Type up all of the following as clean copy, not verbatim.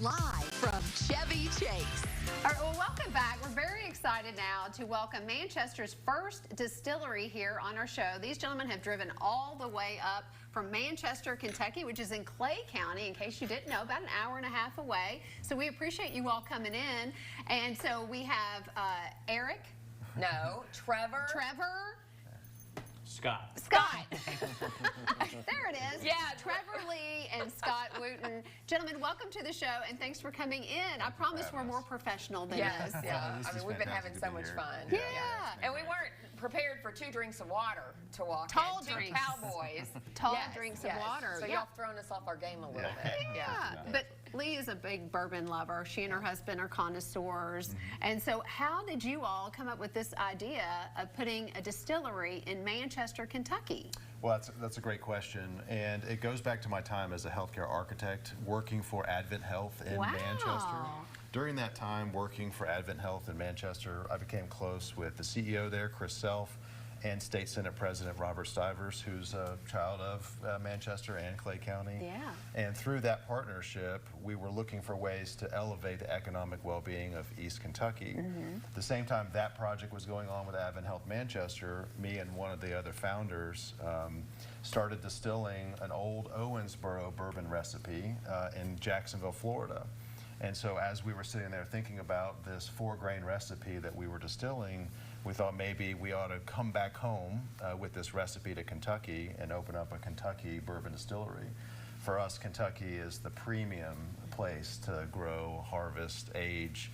live from Chevy Chase. All right, well, welcome back. We're very excited now to welcome Manchester's first distillery here on our show. These gentlemen have driven all the way up from Manchester, Kentucky, which is in Clay County, in case you didn't know, about an hour and a half away. So we appreciate you all coming in. And so we have Eric. No, Trevor. Scott. There it is. Yeah, Trevor Lee and Scott Wooten. Gentlemen, welcome to the show, and thanks for coming in. I promise we're more professional than Yes, this. yeah. This I mean, is we've been fantastic having to so be much here. fun. Yeah. And we weren't prepared for 2 drinks of water to walk Tall in. drinks. 2 cowboys. Tall Yes, drinks of yes. water. So Yeah. y'all thrown us off our game a little bit. Yeah, but Lee is a big bourbon lover. She and her husband are connoisseurs. And so how did you all come up with this idea of putting a distillery in Manchester, Kentucky? Well, that's a great question, and it goes back to my time as a healthcare architect working for Advent Health in Wow. Manchester. During that time working for Advent Health in Manchester, I became close with the CEO there, Chris Self, and State Senate President Robert Stivers, who's a child of Manchester and Clay County. Yeah. And through that partnership, we were looking for ways to elevate the economic well-being of East Kentucky. At the same time that project was going on with Advent Health Manchester, me and one of the other founders started distilling an old Owensboro bourbon recipe in Jacksonville, Florida. And so as we were sitting there thinking about this 4-grain recipe that we were distilling, we thought maybe we ought to come back home with this recipe to Kentucky and open up a Kentucky bourbon distillery. For us, Kentucky is the premium place to grow, harvest, age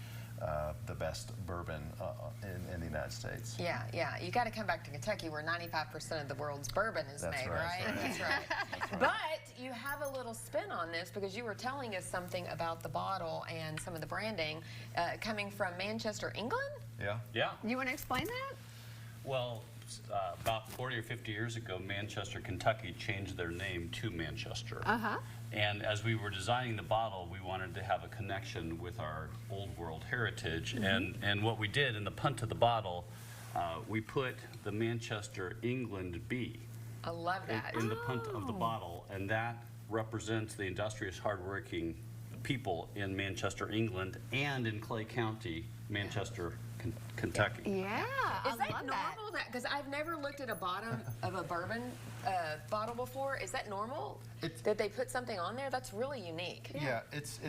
the best bourbon in the United States. Yeah, yeah. You got to come back to Kentucky where 95% of the world's bourbon is That's made, right. right? That's right. But you have a little spin on this because you were telling us something about the bottle and some of the branding coming from Manchester, England? Yeah. You want to explain that? Well, about 40 or 50 years ago, Manchester, Kentucky changed their name to Manchester. And as we were designing the bottle, we wanted to have a connection with our old world heritage. And what we did in the punt of the bottle, we put the Manchester, England B I love that. in the punt of the bottle, and that represents the industrious, hardworking people in Manchester, England, and in Clay County, Manchester, Kentucky. Yeah, Is that I love normal? Because I've never looked at a bottom of a bourbon bottle before. Is that normal? Did they put something on there? That's really unique. Yeah, it's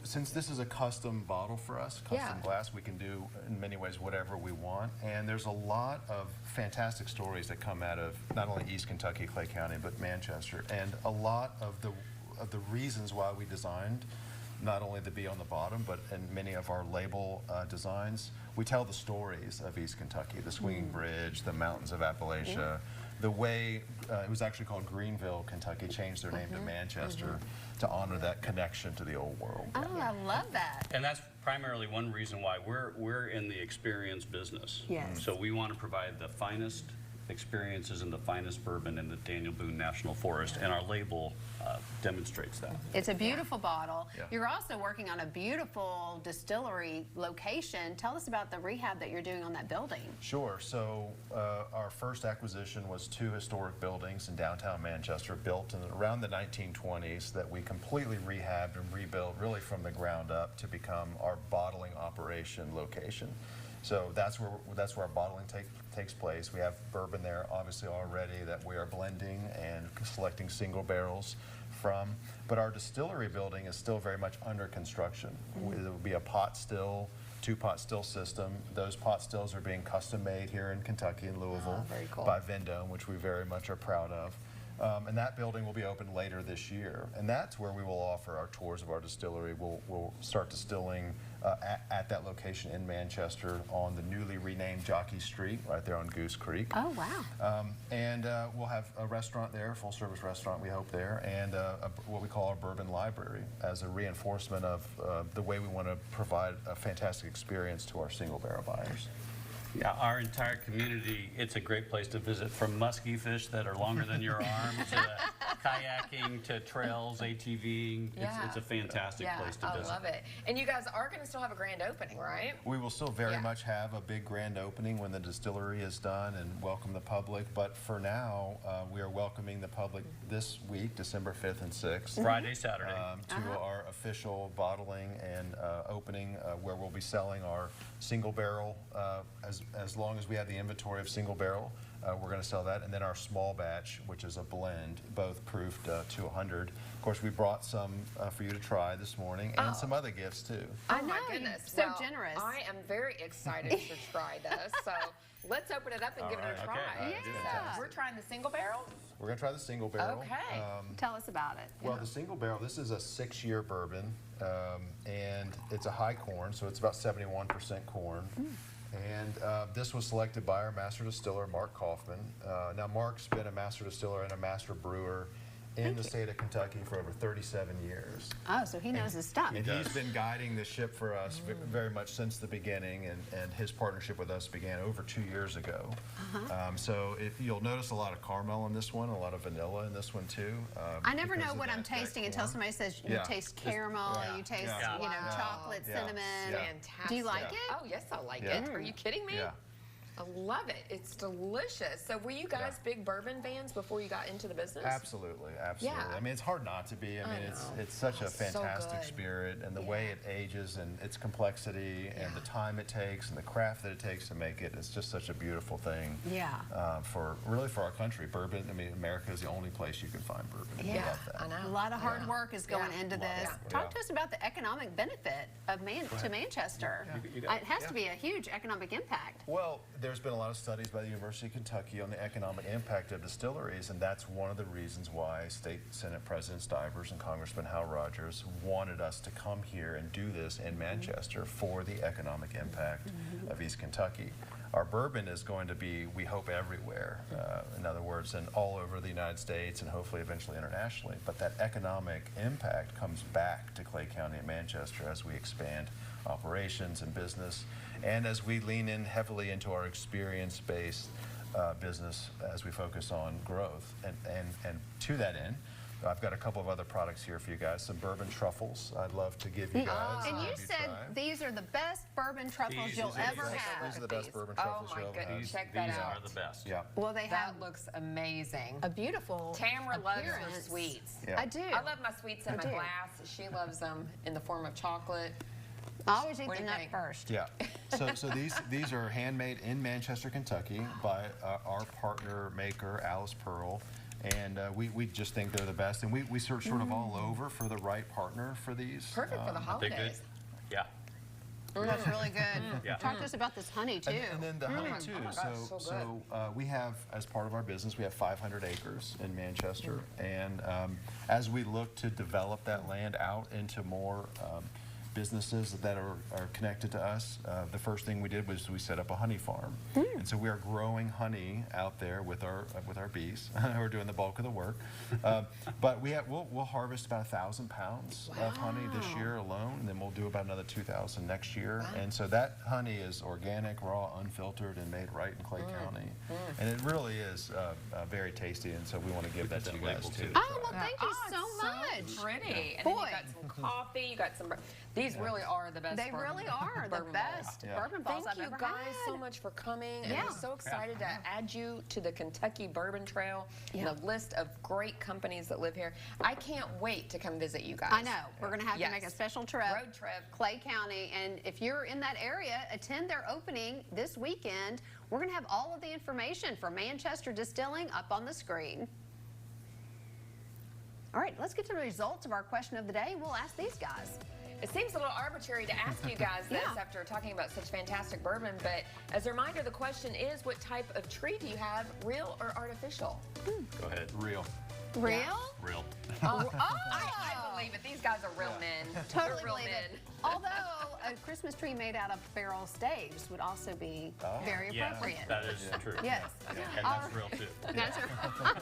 since this is a custom bottle for us, custom glass, we can do in many ways whatever we want. And there's a lot of fantastic stories that come out of not only East Kentucky, Clay County, but Manchester. And a lot of the reasons why we designed not only the B on the bottom, but in many of our label designs, we tell the stories of East Kentucky, the swinging bridge, the mountains of Appalachia, the way it was actually called Greenville, Kentucky, changed their name to Manchester to honor that connection to the old world. Oh, I love that. And that's primarily one reason why we're in the experience business. Yes. So we want to provide the finest experiences and the finest bourbon in the Daniel Boone National Forest, and our label demonstrates that. It's a beautiful bottle. Yeah. You're also working on a beautiful distillery location. Tell us about the rehab that you're doing on that building. Sure. So our first acquisition was 2 historic buildings in downtown Manchester built in around the 1920s that we completely rehabbed and rebuilt really from the ground up to become our bottling operation location. So that's where our bottling takes place. We have bourbon there obviously already that we are blending and selecting single barrels from. But our distillery building is still very much under construction. It will be a pot still, 2-pot still system. Those pot stills are being custom made here in Kentucky in Louisville very cool. by Vendome, which we very much are proud of. And that building will be open later this year. And that's where we will offer our tours of our distillery. We'll start distilling at that location in Manchester on the newly renamed Jockey Street, right there on Goose Creek. Oh, wow. And we'll have a restaurant there, full-service restaurant, we hope there, and what we call our bourbon library as a reinforcement of the way we want to provide a fantastic experience to our single-barrel buyers. Yeah, our entire community, it's a great place to visit, from musky fish that are longer than your arm to kayaking to trails, ATVing. It's a fantastic place to visit. I love it. And you guys are going to still have a grand opening, right? We will still very much have a big grand opening when the distillery is done and welcome the public. But for now, we are welcoming the public this week, December 5th and 6th. Friday, Saturday. To our official bottling and opening where we'll be selling our single barrel as long as we have the inventory of single barrel. We're going to sell that, and then our small batch, which is a blend, both proofed to 100. Of course, we brought some for you to try this morning, and some other gifts too. I Oh know, my you're goodness. so Well, generous. I am very excited to try this. So let's open it up and give it a try. Okay. Yeah. We're trying the single barrel? We're going to try the single barrel. Okay. Tell us about it. Well, the single barrel, this is a 6-year bourbon, and it's a high corn, so it's about 71% corn. And this was selected by our master distiller, Mark Kaufman. Now, Mark's been a master distiller and a master brewer in the state of Kentucky for over 37 years. Oh, so he knows his stuff. And he's been guiding the ship for us very much since the beginning, and his partnership with us began over 2 years ago. So you'll notice a lot of caramel in this one, a lot of vanilla in this one too. I never because know of what I'm that tasting until corn. somebody says you taste caramel, you taste you know chocolate, cinnamon. Fantastic. Do you like it? Oh, yes, I like Yeah. it. Are you kidding me? Yeah. I love it. It's delicious. So were you guys big bourbon fans before you got into the business? Absolutely, absolutely. Yeah. I mean, it's hard not to be. I mean, it's such a so fantastic good. spirit, and the way it ages, and its complexity, and the time it takes, and the craft that it takes to make it. It's just such a beautiful thing. Yeah. For our country, bourbon. I mean, America is the only place you can find bourbon. We Yeah, love that. I know. A lot of hard work is going into this. Yeah. Talk to us about the economic benefit of to Manchester. You got It has to be a huge economic impact. Well, there's been a lot of studies by the University of Kentucky on the economic impact of distilleries, and that's one of the reasons why State Senate President Stivers and Congressman Hal Rogers wanted us to come here and do this in Manchester for the economic impact of East Kentucky. Our bourbon is going to be, we hope, everywhere. In other words, and all over the United States and hopefully eventually internationally. But that economic impact comes back to Clay County and Manchester as we expand operations and business, and as we lean in heavily into our experience-based business as we focus on growth. And to that end, I've got a couple of other products here for you guys. Some bourbon truffles I'd love to give you guys. And you have said try. these are the best bourbon truffles These you'll are the ever best. have. These are the best bourbon Oh truffles my you'll ever have. goodness. Check that These out. are the best. Yeah. Well, they have That looks amazing. a beautiful Tamara loves her appearance. sweets. Yeah. I do. I love my sweets in I my do. glass. She loves them in the form of chocolate. I always eat What the do you nut think? first. Yeah. So these are handmade in Manchester, Kentucky by our partner maker, Alice Pearl. And we just think they're the best. And we search sort of all over for the right partner for these. Perfect for the Are they good? holidays. Yeah. That's really good. Yeah. Talk to us about this honey too. And then the honey too. Oh my gosh, so We have, as part of our business, we have 500 acres in Manchester. And as we look to develop that land out into more businesses that are connected to us, the first thing we did was we set up a honey farm. And so we are growing honey out there with our bees who are doing the bulk of the work. But we'll harvest about 1,000 pounds of honey this year alone, and then we'll do about another 2,000 next year. And so that honey is organic, raw, unfiltered, and made right in Clay County. And it really is very tasty, and so we want to give that to you guys too. Oh, well, thank you so much. So pretty. And Boy. then you got some coffee. You got some. These really are the best. They really are the bourbon best Yeah. bourbon balls Thank I've you ever guys had. so much for coming. And Yeah. I'm so excited to add you to the Kentucky Bourbon Trail and the list of great companies that live here. I can't wait to come visit you guys. I know. We're going to have to make a Yes. special trip. Road trip. Clay County. And if you're in that area, attend their opening this weekend. We're going to have all of the information for Manchester Distilling up on the screen. All right, let's get to the results of our question of the day. We'll ask these guys. It seems a little arbitrary to ask you guys this Yeah. after talking about such fantastic bourbon, but as a reminder, the question is, what type of tree do you have, real or artificial? Go ahead. Real. Real? Real. I believe it. These guys are real men. Totally They're real believe men. it. Although a Christmas tree made out of barrel staves would also be very Yes, appropriate. that is true. Yes. And All that's real too. That's right.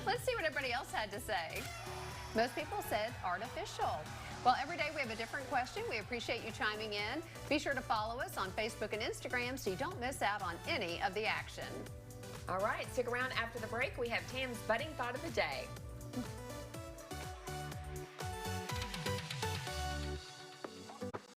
Let's see what everybody else had to say. Most people said artificial. Well, every day we have a different question. We appreciate you chiming in. Be sure to follow us on Facebook and Instagram so you don't miss out on any of the action. All right, stick around after the break. We have Tam's budding thought of the day. Mm.